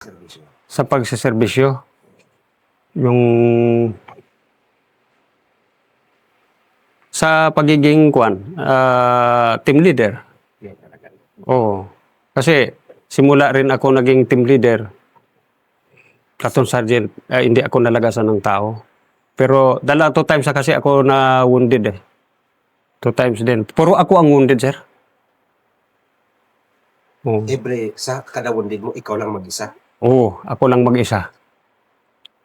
Serbisyo. sa pagseserbisyo. Yung sa pagiging team leader. Yan talaga. Oo. Kasi simula rin ako naging team leader. Platoon sergeant, hindi ako nalagasan ng tao. Pero 2 times na kasi ako na wounded eh. 2 times din. Puro ako ang wounded, sir. Oo. Sa kada wounded mo, ikaw lang mag-isa. Oo, ako lang mag-isa.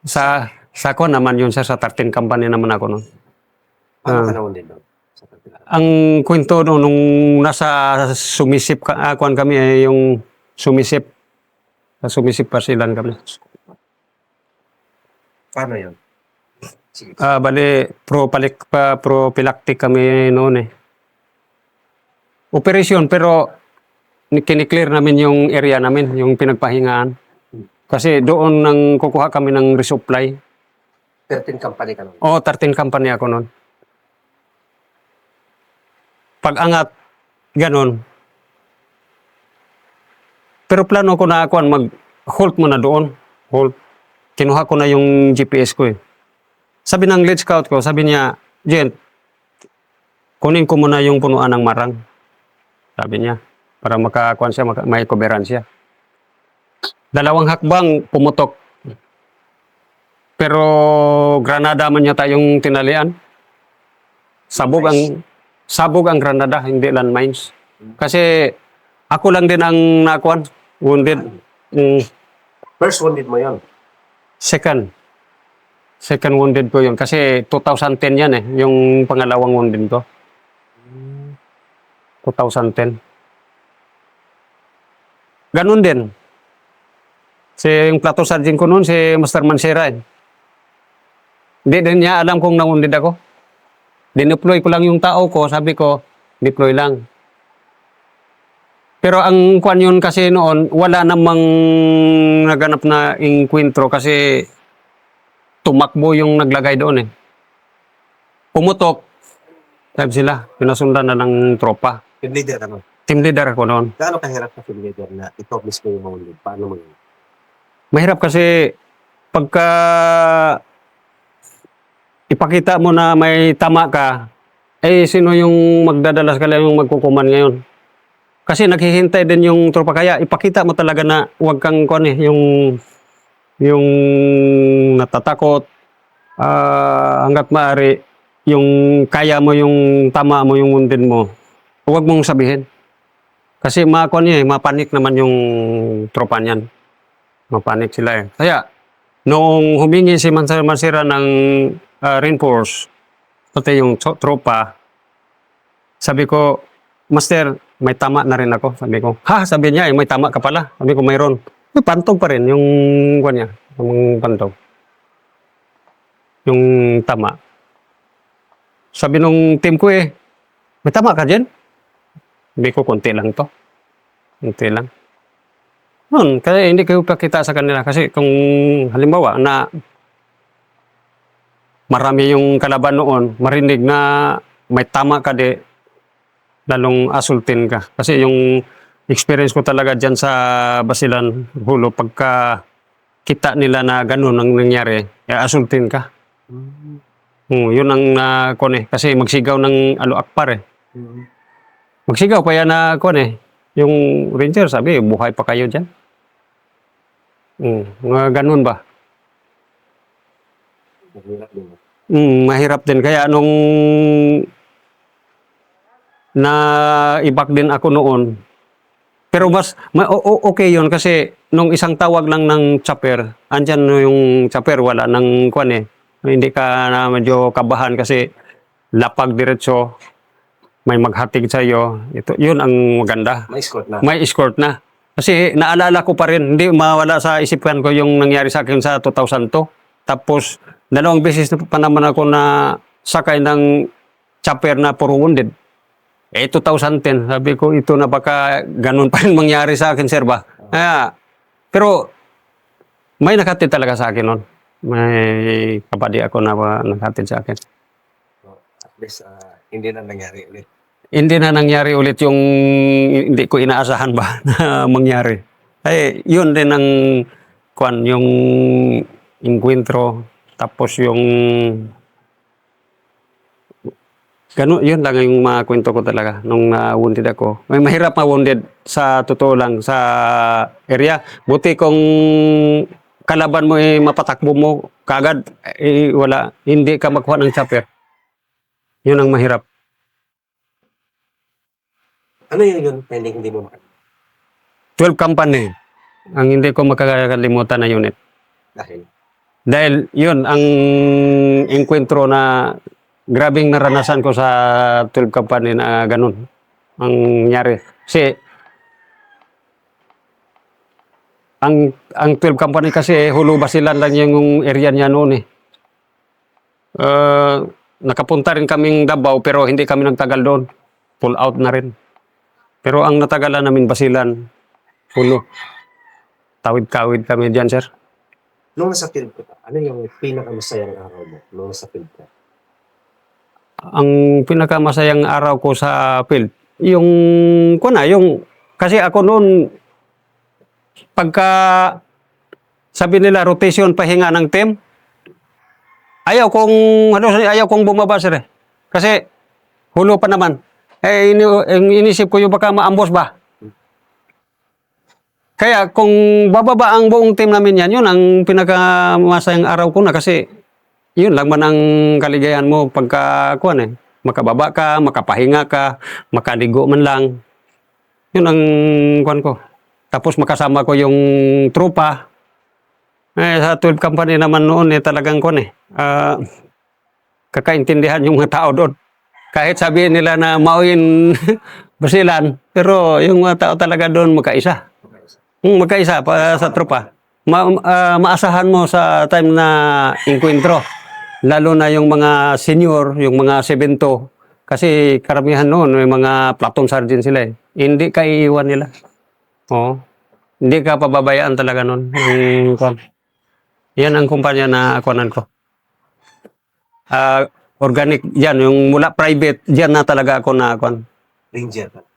Sa ako naman yun, sir, sa 13 company naman ako noon. Paano ka na wounded doon? Sa kapila. Ang kwento no, nung nasa sumisip kuan kami yung sumisip. Sa sumisip pasilan kami. Paano yun? Sige. Bali, prophylactic kami noon eh. Operasyon, pero kiniklear namin yung area namin, yung pinagpahingaan. Kasi doon nang kukuha kami ng resupply. 13 company ka nun. 13 company ako noon. Pag-angat, ganun. Pero plano ko na ako mag-halt muna doon. Halt. Kinuha ko na yung GPS ko eh. Sabi ng lead scout ko, sabi niya, Gent, kunin ko muna yung punuan ng marang. Sabi niya, para makakuan siya, may coverance siya. 2 hakbang, pumutok. Pero granada man yata yung tinalian. Sabog ang granada, hindi landmines. Kasi ako lang din ang nakuan, wounded. First wounded mo yun. Second wounded ko yun. Kasi 2010 yan eh, yung pangalawang wounded ko. 2010. Ganun din. Yung platoon sergeant ko noon, si Master Mansera eh. Hindi din niya alam kung na-wounded ako. Dineploy ko lang yung tao ko, sabi ko, deploy lang. Pero ang kwan yun kasi noon, wala namang naganap na inkwentro kasi tumakbo yung naglagay doon eh. Pumutok, sabi sila, pinasundan na ng tropa. Team leader ka nun. Team leader ako noon. Gaano kahirap na team leader na ito mismo yung wounded? Paano mo yun? Mahirap kasi pagka ipakita mo na may tama ka, sino yung magdadalas ka lang yung magkukuman ngayon? Kasi naghihintay din yung tropa, kaya ipakita mo talaga na huwag kang yung natatakot, hanggat maaari, yung kaya mo yung tama mo yung wounded mo, huwag mong sabihin. Kasi mapanik naman yung tropa niyan. Mapanik sila eh. Kaya, nung humingi si Mansera ng reinforce, pati yung tropa, sabi ko, Master, may tama na rin ako. Sabi ko, sabi niya, may tama ka pala. Sabi ko, mayroon. Pantog pa rin yung kanya, yung pantog. Yung tama. Sabi nung team ko may tama ka dyan? Sabi ko, konti lang to. Konti lang. Noon, kaya hindi kayo pakita sa kanila. Kasi kung halimbawa na marami yung kalaban noon, marinig na may tama ka lalong asultin ka. Kasi yung experience ko talaga dyan sa Basilan, Hulo, pagka kita nila na ganun ang nangyari, asultin ka. Yun ang kasi magsigaw ng Alo Akbar eh. Magsigaw pa yan na yung ranger sabi, buhay pa kayo dyan. Mga ganun ba? Mahirap din. Kaya nung na-ibak din ako noon, pero okay yun kasi nung isang tawag lang ng chopper, andyan yung chopper, wala ng hindi ka na medyo kabahan kasi lapag diretso, may maghatid sa iyo. Yun ang maganda. May escort na. May escort na. Kasi naalala ko pa rin, hindi mawala sa isipan ko yung nangyari sa akin sa 2002. Tapos, 2 beses pa naman ako na sakay ng chopper na puro wounded. 2010, sabi ko, ito na baka ganun pa rin mangyari sa akin, sir ba? Pero, may nakatid talaga sa akin noon. May kapadi ako na nakatid sa akin. At least, hindi na nangyari ulit. Hindi na nangyari ulit yung hindi ko inaasahan ba na mangyari. Yun din ang kwan, yung inkwentro, tapos yung gano'n, yun lang yung mga kwento ko talaga nung wounded ako. May mahirap ma-wounded sa totoo lang sa area. Buti kung kalaban mo mapatakbo mo kagad, wala, hindi ka makuha ng chopper. Yun ang mahirap. Ano yun pending hindi mo 12 company ang hindi ko makakalimutan na unit. dahil Dahil yun, ang enkwentro na grabing naranasan ko sa 12 company na ganun ang nangyari. Kasi ang 12 company kasi Hulu Basilan lang yung area niya noon eh. Nakapunta rin kaming Davao pero hindi kami nagtagal doon. Pull out na rin. Pero ang natagalan namin Basilan, Hulu. Tawid-kawid kami diyan, sir. nung nasa field ka, ano yung pinakamasayang araw mo nung nasa field ka? Ang pinakamasayang araw ko sa field, yung kasi ako noon pagka sabi nila rotation pahinga ng team, ayaw kong bumaba, sir eh. Kasi Hulo pa naman. Inisip ko yung baka maambos ba. Kaya kung bababa ang buong team namin yan, yun ang pinakamasayang araw ko na kasi yun lang man ang kaligayahan mo pagka makababa ka, makapahinga ka, makaligo man lang. Yun ang ko. Tapos makasama ko yung tropa. Sa 12 company naman noon talagang kakaintindihan yung mga tao doon. Kahit sabihin nila na mauin Basilan, pero yung mga tao talaga doon magkaisa. Magkaisa pa sa tropa. Maasahan mo sa time na inkwentro. Lalo na yung mga senior, yung mga 7-2. Kasi karamihan noon, may mga platoon sergeant sila eh. Hindi ka iiwan nila. Oo. Hindi ka pababayaan talaga noon. Yan ang kumpanya na akuanan ko. Organic, yan. Yung mula private, yan na talaga ako na akuan.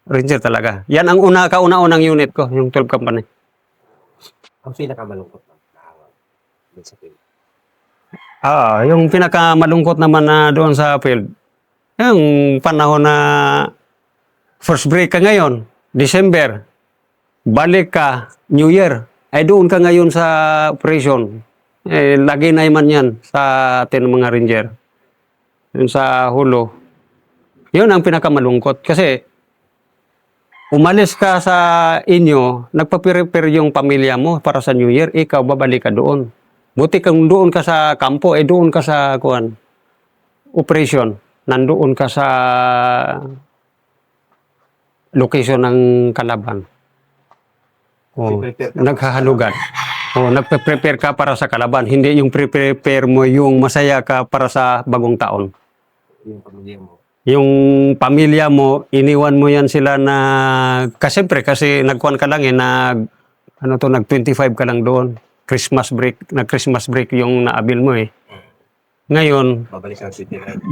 Ranger talaga. Yan ang kauna-unang unit ko, yung 12 company. Ang pinakamalungkot na dun sa field. Yung pinakamalungkot naman na doon sa field, yung panahon na first break ka ngayon, December, balik ka, New Year, ay doon ka ngayon sa operation. Lagi na man yan sa atin mga ranger. Yun sa Hulo. Yun ang pinakamalungkot kasi umalis ka sa inyo, nagpa-prepare yung pamilya mo para sa New Year, ikaw babalik ka doon. Buti kung doon ka sa kampo, doon ka sa operation. Nandoon ka sa location ng kalaban. Naghahalugan. Nagpe-prepare ka para sa kalaban. Hindi yung prepare mo yung masaya ka para sa bagong taon. Yung pamilya mo. Yung pamilya mo, iniwan mo yan sila na kasi nagkuhan ka lang nag-25 ka lang doon. Christmas break yung naabil mo eh. Ngayon,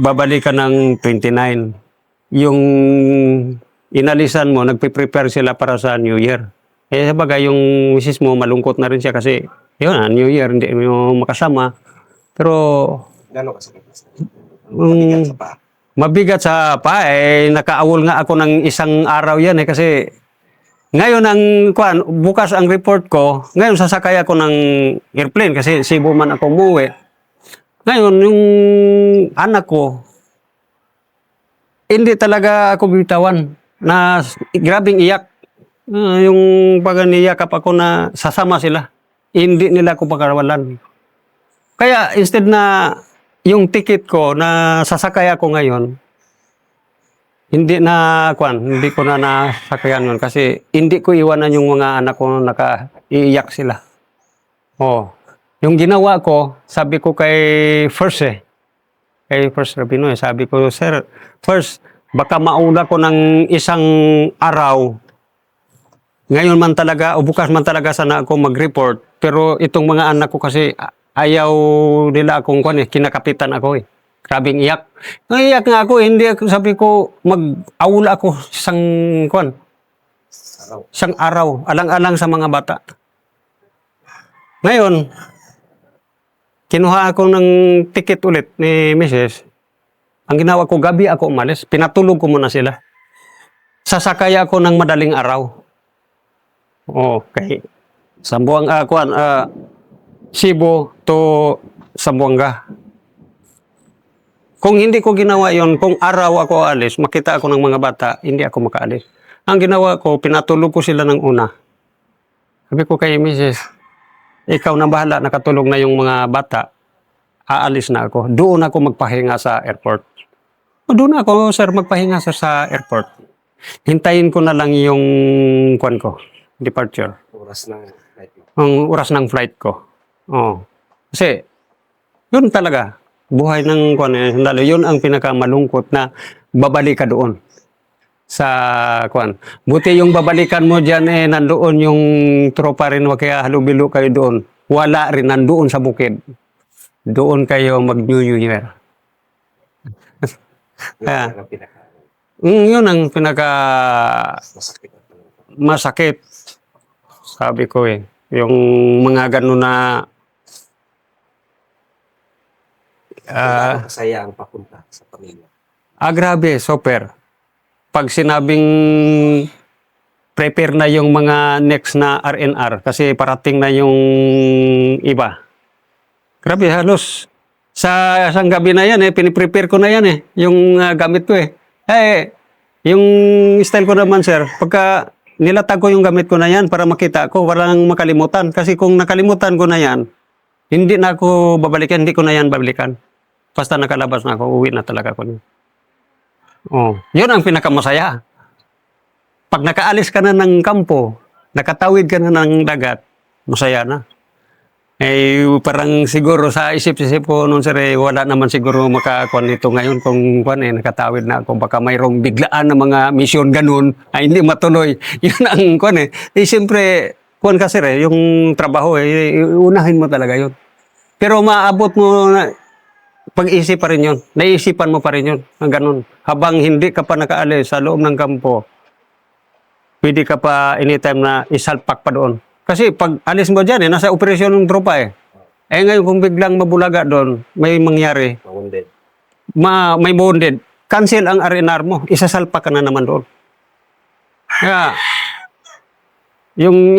babalik ka ng 29. Yung inalisan mo, nagpe-prepare sila para sa New Year. Sabagay yung misis mo, malungkot na rin siya kasi yun New Year, hindi mo makasama. Pero Gano'n kasakit? Mabigat sa paa. Mabigat sa pa nakaawol nga ako ng isang araw yan kasi ngayon bukas ang report ko, ngayon sasakay ako ng airplane kasi Cebu man ako umuwi. Ngayon yung anak ko hindi talaga ako bitawan na grabing iyak. Yung pag niyakap ako na sasama sila, hindi nila ako pagkarawalan. Kaya instead na yung ticket ko na sasakay ako ngayon, hindi ko na nasakayan yun kasi hindi ko iwanan yung mga anak ko nakaiiyak sila. Yung ginawa ko, sabi ko kay First Rabino sabi ko, Sir, First, baka maula ko ng isang araw. Ngayon man talaga, o bukas man talaga sana ako mag-report, pero itong mga anak ko kasi ayaw nila akong kinakapitan ako eh. Grabing iyak. Iyak nga ako, hindi sabi ko mag-aula ako isang araw, alang-alang sa mga bata. Ngayon, kinuha ako ng ticket ulit ni Mrs. Ang ginawa ko, gabi ako umalis. Pinatulog ko muna sila. Sasakay ako ng madaling araw. Okay. Cebu to Zamboanga. Kung hindi ko ginawa yon, kung araw ako alis, makita ako ng mga bata, hindi ako makaalis. Ang ginawa ko, pinatulog ko sila ng una. Sabi ko kay Mrs., ikaw na bahala, nakatulog na yung mga bata, aalis na ako. Doon ako magpahinga sa airport. Doon ako, sir, magpahinga sa airport. Hintayin ko na lang yung kwan ko, departure. Oras ng flight mo. Ang oras ng flight ko. Kasi, yun talaga. Buhay ng kwan, lalo yun ang pinakamalungkot na babalik ka doon sa kwan. Buti yung babalikan mo dyan nandoon yung tropa rin, kaya halubilo kayo doon. Wala rin, nandoon sa bukid. Doon kayo mag-New Year. Kaya, Ang pinaka yun ang pinaka masakit. masakit. Sabi ko yung mga ganun na Masaya ang papunta sa pamilya. grabe, super. Pag sinabing prepare na yung mga next na RNR kasi parating na yung iba. Grabe, halos sa isang gabi na yan piniprepare ko na yan yung gamit ko yung style ko naman, sir, pagka nilatag ko yung gamit ko na yan para makita ko, walang makalimutan. Kasi kung nakalimutan ko na yan, hindi na ako babalikan, hindi ko na yan babalikan. Basta nakalabas na ako, uwi na talaga ako. Yun ang pinakamasaya. Pag nakaalis ka na ng kampo, nakatawid ka na ng dagat, masaya na. Parang siguro sa isip-isip ko noon, sir, wala naman siguro makakuan nito ngayon kung nakatawid na ako. Baka mayroong biglaan na mga misyon ganun ay hindi matuloy. Yun ang kuan siyempre, kuan ka, sir, yung trabaho unahin mo talaga yun. Pero maabot mo na, pag-isip pa rin yun. Naisipan mo pa rin yun. Ang ganun. Habang hindi ka pa nakaalis sa loob ng kampo, pwede ka pa anytime na isalpak pa doon. Kasi pag alis mo dyan, nasa operasyon ng tropa ngayon kung biglang mabulaga doon, may mangyari. Wounded. May wounded. Cancel ang RNR mo. Isasalpak ka na naman doon. Kaya, yung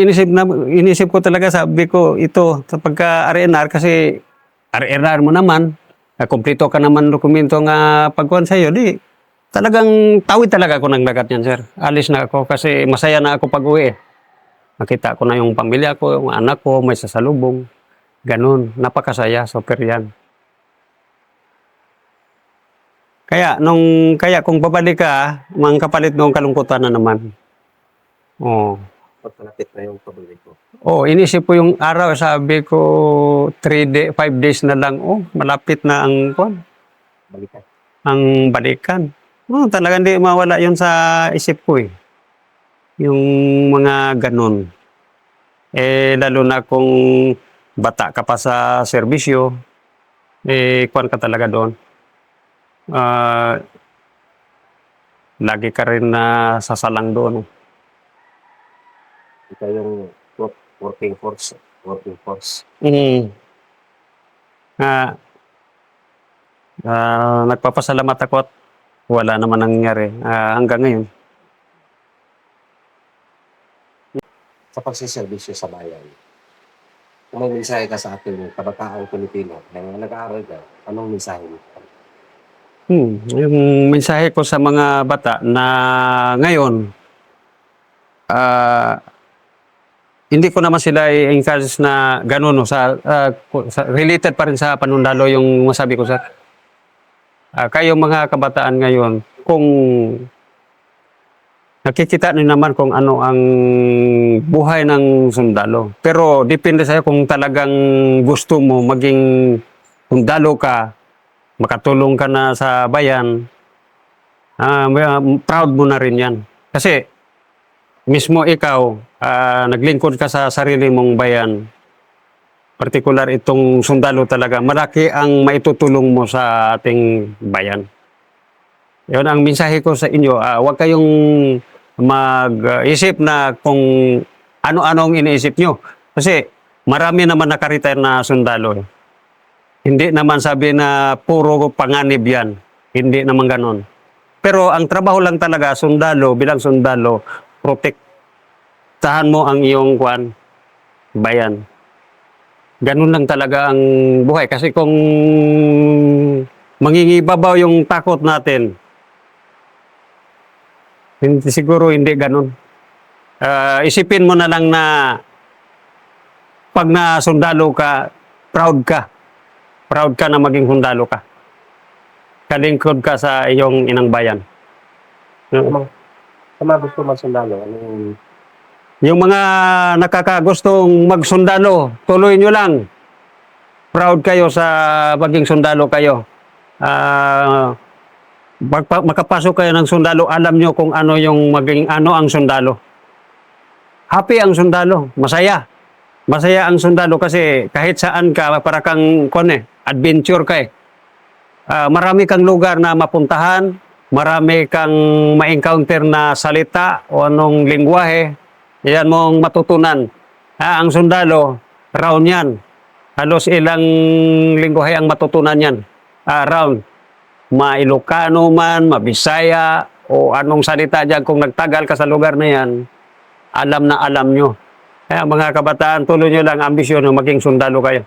inisip ko talaga, sabi ko, ito, sa pagka-RNR, kasi RNR mo naman, kumpleto ka naman dokumento nga pagkuhan sa'yo, di, talagang tawid talaga ako ng dagat yan, sir. Alis na ako kasi masaya na ako pag-uwi. Nakita ko na yung pamilya ko, yung anak ko, may sasalubong. Ganun, napakasaya, super yan. Kaya kung babalik ka, mga kapalit ng kalungkutan na naman. Pagkalapit na yung pabalik mo. Inisip ko yung araw, sabi ko 5 days na lang. Malapit na ang Balikan. ang balikan. Talagang hindi mawala yun sa isip ko yung mga ganun. Lalo na kung bata ka pa sa serbisyo, kuwan ka talaga doon. Lagi ka rin na sasalang doon. Ito yung working force. Nagpapasalamat ako at wala naman nangyari hanggang ngayon. Sa pagsiservisyo sa bayan, kung may mensahe ka sa ating kabataang Pilipino na nag-aaral ka, anong mensahe mo? Yung mensahe ko sa mga bata na ngayon, hindi ko naman sila i-encourage na gano'n, related pa rin sa panundalo yung masabi ko sa kayo mga kabataan ngayon, kung nakikita niyo naman kung ano ang buhay ng sundalo. Pero depende sa'yo kung talagang gusto mo maging sundalo ka, makatulong ka na sa bayan, proud mo na rin yan. Kasi mismo ikaw, naglingkod ka sa sarili mong bayan, partikular itong sundalo talaga, malaki ang maitutulong mo sa ating bayan. Yun ang mensahe ko sa inyo. Huwag kayong mag-isip na kung ano-ano ang iniisip nyo. Kasi marami naman nakaretire na sundalo. Hindi naman sabi na puro panganib yan. Hindi naman ganon. Pero ang trabaho lang talaga, sundalo, bilang sundalo, protektahan mo ang iyong bayan. Ganun lang talaga ang buhay. Kasi kung mangingibabaw yung takot natin, hindi, siguro hindi ganun. Isipin mo na lang na pag na sundalo ka, proud ka. Proud ka na maging sundalo ka. Kalingkod ka sa iyong inang bayan. Tama gusto magsundalo. Anong Yung mga nakakagustong magsundalo, tuloy nyo lang. Proud kayo sa maging sundalo kayo. Makapasok kayo ng sundalo, alam nyo kung ano yung maging ano ang sundalo. Happy ang sundalo, masaya. Masaya ang sundalo kasi kahit saan ka, para kang adventure ka eh. Marami kang lugar na mapuntahan, marami kang ma-encounter na salita o anong lingwahe, yan mong matutunan. Ang sundalo, round yan. Halos ilang lingwahe ang matutunan yan. Round. Ma-Ilocano man, ma-Bisaya, o anong salita dyan. Kung nagtagal ka sa lugar na yan, alam na alam nyo. Kaya mga kabataan, tuloy nyo lang ambisyon na maging sundalo kayo.